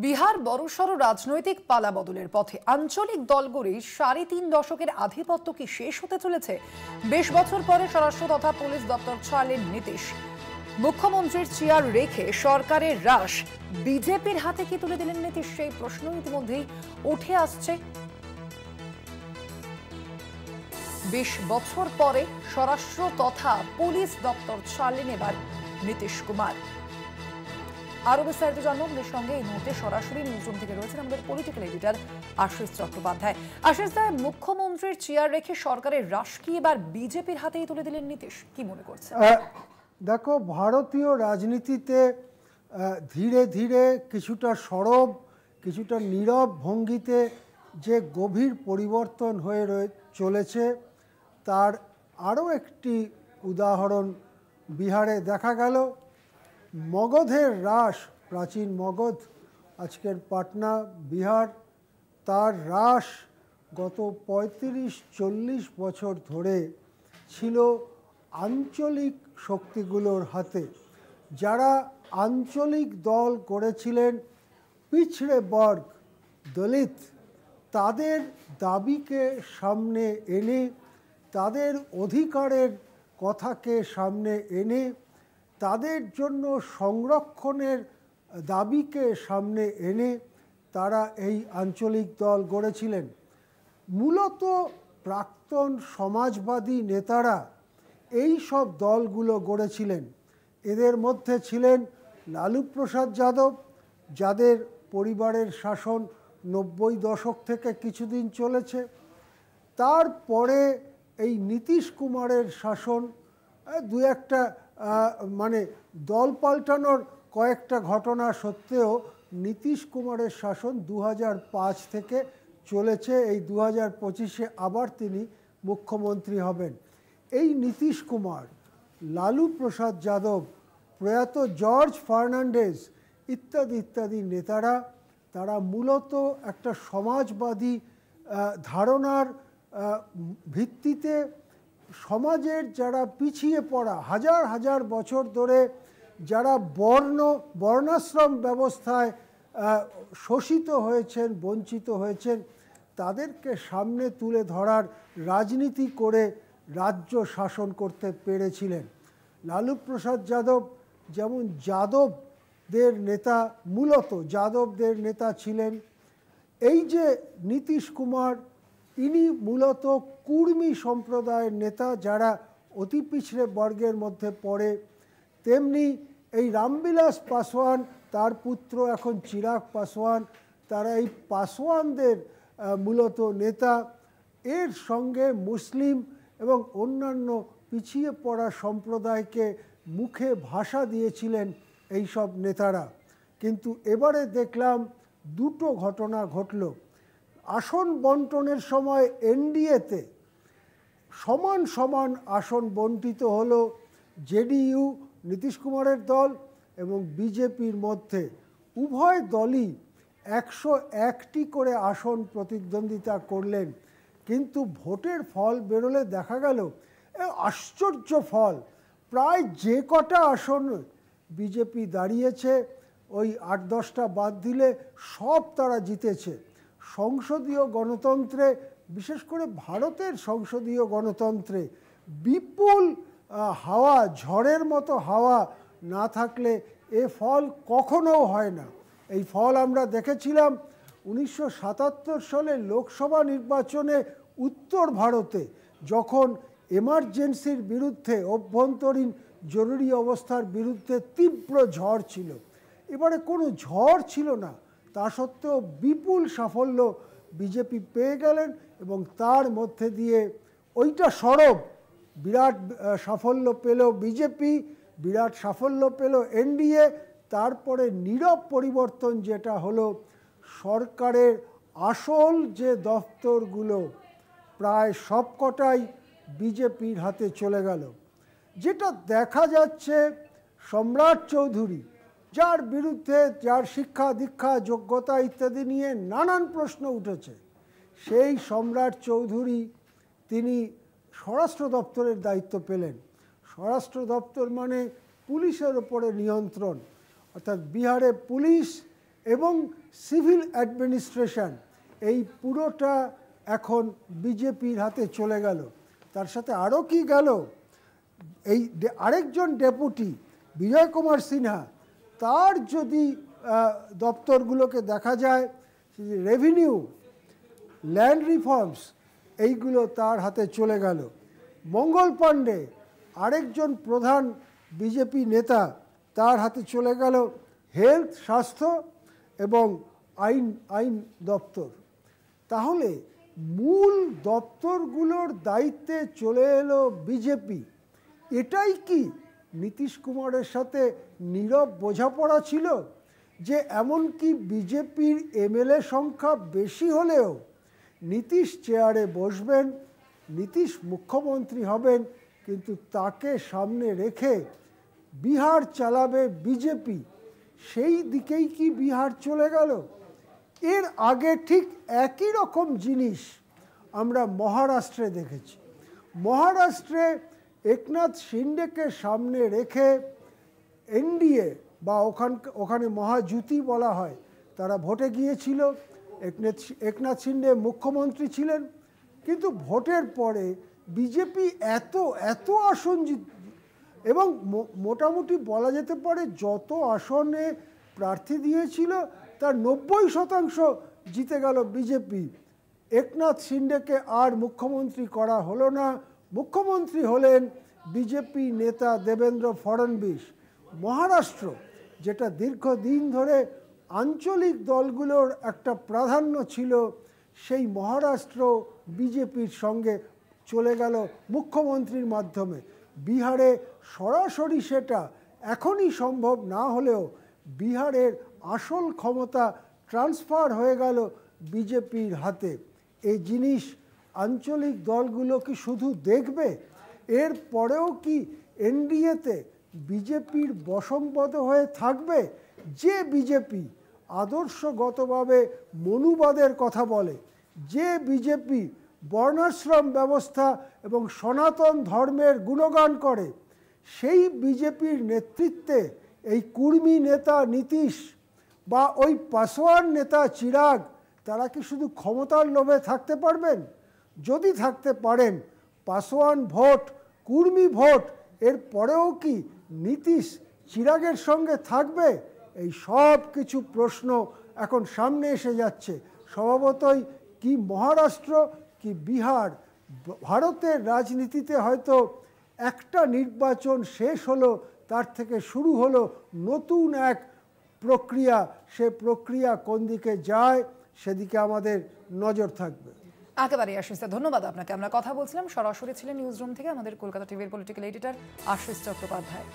বিহার বড়সড় রাজনৈতিক পালাবদলের পথে। আঞ্চলিক দলগুলি ৩.৫ দশকের আধিপত্য কি শেষ হতে চলেছে? ২০ বছর পরে স্বরাষ্ট্র তথা পুলিশ দপ্তর ছাড়লেন নীতিশ। মুখ্যমন্ত্রীর চেয়ার রেখে সরকারের রাশ বিজেপির হাতে কি তুলে দিলেন নীতিশ? সেই প্রশ্ন ইতিমধ্যেই উঠে আসছে। ২০ বছর পরে স্বরাষ্ট্র তথা পুলিশ দপ্তর ছাড়লেন এবার নীতিশ কুমার। আরো বিস্তারিত জানবো আমাদের সঙ্গে এই মুহূর্তে সরাসরি নিউজরুম থেকে রয়েছেন আমাদের পলিটিক্যাল এডিটর আশিস চট্টোপাধ্যায়। আশিস দা, মুখ্যমন্ত্রীর চেয়ার রেখে সরকারের রাশ কি এবার বিজেপির হাতেই তুলে দিলেন নীতিশ? কি মনে করছে? দেখো, ভারতীয় রাজনীতিতে ধীরে ধীরে কিছুটা সরব, কিছুটা নীরব ভঙ্গিতে যে গভীর পরিবর্তন হয়ে চলেছে তার আরও একটি উদাহরণ বিহারে দেখা গেল। মগধের রাস, প্রাচীন মগধ আজকের পাটনা বিহার, তার রাস গত ৩৫-৪০ বছর ধরে ছিল আঞ্চলিক শক্তিগুলোর হাতে। যারা আঞ্চলিক দল করেছিলেন, পিছড়ে বর্গ, দলিত, তাদের দাবিকে সামনে এনে, তাদের অধিকারের কথাকে সামনে এনে, তাদের জন্য সংরক্ষণের দাবিকে সামনে এনে তারা এই আঞ্চলিক দল গড়েছিলেন। মূলত প্রাক্তন সমাজবাদী নেতারা এই সব দলগুলো গড়েছিলেন। এদের মধ্যে ছিলেন লালু প্রসাদ যাদব, যাদের পরিবারের শাসন ৯০ দশক থেকে কিছুদিন চলেছে। তারপরে এই নীতিশ কুমারের শাসন, দু একটা মানে দল পাল্টানোর কয়েকটা ঘটনা সত্ত্বেও নীতিশ কুমারের শাসন ২০০৫ থেকে চলেছে। এই ২০২৫-এ আবার তিনি মুখ্যমন্ত্রী হবেন। এই নীতিশ কুমার, লালু প্রসাদ যাদব, প্রয়াত জর্জ ফার্নান্ডেজ ইত্যাদি ইত্যাদি নেতারা, তারা মূলত একটা সমাজবাদী ধারণার ভিত্তিতে সমাজের যারা পিছিয়ে পড়া, হাজার হাজার বছর ধরে যারা বর্ণাশ্রম ব্যবস্থায় শোষিত হয়েছেন, বঞ্চিত হয়েছেন, তাদেরকে সামনে তুলে ধরার রাজনীতি করে রাজ্য শাসন করতে পেরেছিলেন। লালু প্রসাদ যাদব যেমন যাদবদের নেতা, মূলত যাদবদের নেতা ছিলেন। এই যে নীতিশ কুমার, ইনি মূলত কুর্মী সম্প্রদায়ের নেতা, যারা অতি পিছড়ে বর্গের মধ্যে পড়ে। তেমনি এই রামবিলাস পাসওয়ান, তার পুত্র এখন চিরাগ পাসওয়ান, তারা এই পাসওয়ানদের মূলত নেতা। এর সঙ্গে মুসলিম এবং অন্যান্য পিছিয়ে পড়া সম্প্রদায়কে মুখে ভাষা দিয়েছিলেন এই সব নেতারা। কিন্তু এবারে দেখলাম দুটো ঘটনা ঘটল। আসন বন্টনের সময় এনডিএতে সমান সমান আসন বন্টিত হলো জেডিইউ, নীতিশ কুমারের দল, এবং বিজেপির মধ্যে। উভয় দলই ১০১টি করে আসন প্রতিদ্বন্দ্বিতা করলেন। কিন্তু ভোটের ফল বেরোলে দেখা গেল আশ্চর্য ফল। প্রায় যে কটা আসন বিজেপি দাঁড়িয়েছে, ওই ৮-১০টা বাদ দিলে সব তারা জিতেছে। সংসদীয় গণতন্ত্রে, বিশেষ করে ভারতের সংসদীয় গণতন্ত্রে বিপুল হাওয়া, ঝড়ের মতো হাওয়া না থাকলে এ ফল কখনো হয় না। এই ফল আমরা দেখেছিলাম ১৯৭৭ সালে লোকসভা নির্বাচনে উত্তর ভারতে, যখন এমার্জেন্সির বিরুদ্ধে, অভ্যন্তরীণ জরুরি অবস্থার বিরুদ্ধে তীব্র ঝড় ছিল। এবারে কোনো ঝড় ছিল না, তা সত্ত্বেও বিপুল সাফল্য বিজেপি পেয়ে গেলেন, এবং তার মধ্যে দিয়ে ওইটা সরব বিরাট সাফল্য পেল বিজেপি, বিরাট সাফল্য পেল এনডিএ। তারপরে নীরব পরিবর্তন যেটা হলো, সরকারের আসল যে দফতরগুলো প্রায় সবকটাই বিজেপির হাতে চলে গেল। যেটা দেখা যাচ্ছে, সম্রাট চৌধুরী, যার বিরুদ্ধে, যার শিক্ষা দীক্ষা যোগ্যতা ইত্যাদি নিয়ে নানান প্রশ্ন উঠেছে, সেই সম্রাট চৌধুরী তিনি স্বরাষ্ট্র দপ্তরের দায়িত্ব পেলেন। স্বরাষ্ট্র দপ্তর মানে পুলিশের ওপরে নিয়ন্ত্রণ, অর্থাৎ বিহারে পুলিশ এবং সিভিল অ্যাডমিনিস্ট্রেশন, এই পুরোটা এখন বিজেপির হাতে চলে গেল। তার সাথে আরও কি গেল, এই আরেকজন ডেপুটি বিজয় কুমার সিনহা, তার যদি দপ্তরগুলোকে দেখা যায়, রেভিনিউ, ল্যান্ড রিফর্মস, এইগুলো তার হাতে চলে গেল। মঙ্গল পাণ্ডে আরেকজন প্রধান বিজেপি নেতা, তার হাতে চলে গেল হেলথ, স্বাস্থ্য এবং আইন দপ্তর। তাহলে মূল দপ্তরগুলোর দায়িত্বে চলে এলো বিজেপি। এটাই কি নীতিশ কুমারের সাথে নীরব বোঝাপড়া ছিল, যে এমনকি বিজেপির এমএলএ সংখ্যা বেশি হলেও নীতিশ চেয়ারে বসবেন, নীতিশ মুখ্যমন্ত্রী হবেন, কিন্তু তাকে সামনে রেখে বিহার চালাবে বিজেপি, সেই দিকেই কি বিহার চলে গেল? এর আগে ঠিক একই রকম জিনিস আমরা মহারাষ্ট্রে দেখেছি। মহারাষ্ট্রে একনাথ শিন্ডেকে সামনে রেখে এনডিএ বা ওখানে মহাজুতি বলা হয়, তারা ভোটে গিয়েছিল। একনাথ শিন্ডে মুখ্যমন্ত্রী ছিলেন, কিন্তু ভোটের পরে বিজেপি এত আসন এবং মোটামুটি বলা যেতে পারে যত আসনে প্রার্থী দিয়েছিল তার 90% জিতে গেল বিজেপি। একনাথ শিন্ডেকে আর মুখ্যমন্ত্রী করা হলো না, মুখ্যমন্ত্রী হলেন বিজেপি নেতা দেবেন্দ্র ফডনবিস। মহারাষ্ট্র, যেটা দীর্ঘদিন ধরে আঞ্চলিক দলগুলোর একটা প্রাধান্য ছিল, সেই মহারাষ্ট্র বিজেপির সঙ্গে চলে গেল মুখ্যমন্ত্রীর মাধ্যমে। বিহারে সরাসরি সেটা এখনই সম্ভব না হলেও বিহারের আসল ক্ষমতা ট্রান্সফার হয়ে গেল বিজেপির হাতে। এই জিনিস আঞ্চলিক দলগুলো কি শুধু দেখবে? এর পরেও কি এনডিএতে বিজেপির বশংবদ হয়ে থাকবে? যে বিজেপি আদর্শগতভাবে মনুবাদের কথা বলে, যে বিজেপি বর্ণাশ্রম ব্যবস্থা এবং সনাতন ধর্মের গুণগান করে, সেই বিজেপির নেতৃত্বে এই কুর্মী নেতা নীতিশ বা ওই পাসওয়ান নেতা চিরাগ, তারা কি শুধু ক্ষমতার লোভে থাকতে পারবেন? যদি থাকতে পারেন, পাসওয়ান ভোট, কুর্মী ভোট, এর পরেও কি নীতিশ চিরাগের সঙ্গে থাকবে? এই সব কিছু প্রশ্ন এখন সামনে এসে যাচ্ছে। স্বভাবতই কি মহারাষ্ট্র কি বিহার, ভারতের রাজনীতিতে হয়তো একটা নির্বাচন শেষ হলো, তার থেকে শুরু হলো নতুন এক প্রক্রিয়া। সে প্রক্রিয়া কোন দিকে যায় সেদিকে আমাদের নজর থাকবে। একেবারে আশিস, ধন্যবাদ আপনাকে। আমরা কথা বলছিলাম, সরাসরি ছিলেন নিউজ রুম থেকে আমাদের কলকাতা টিভির পলিটিক্যাল এডিটর আশিস চট্টোপাধ্যায়।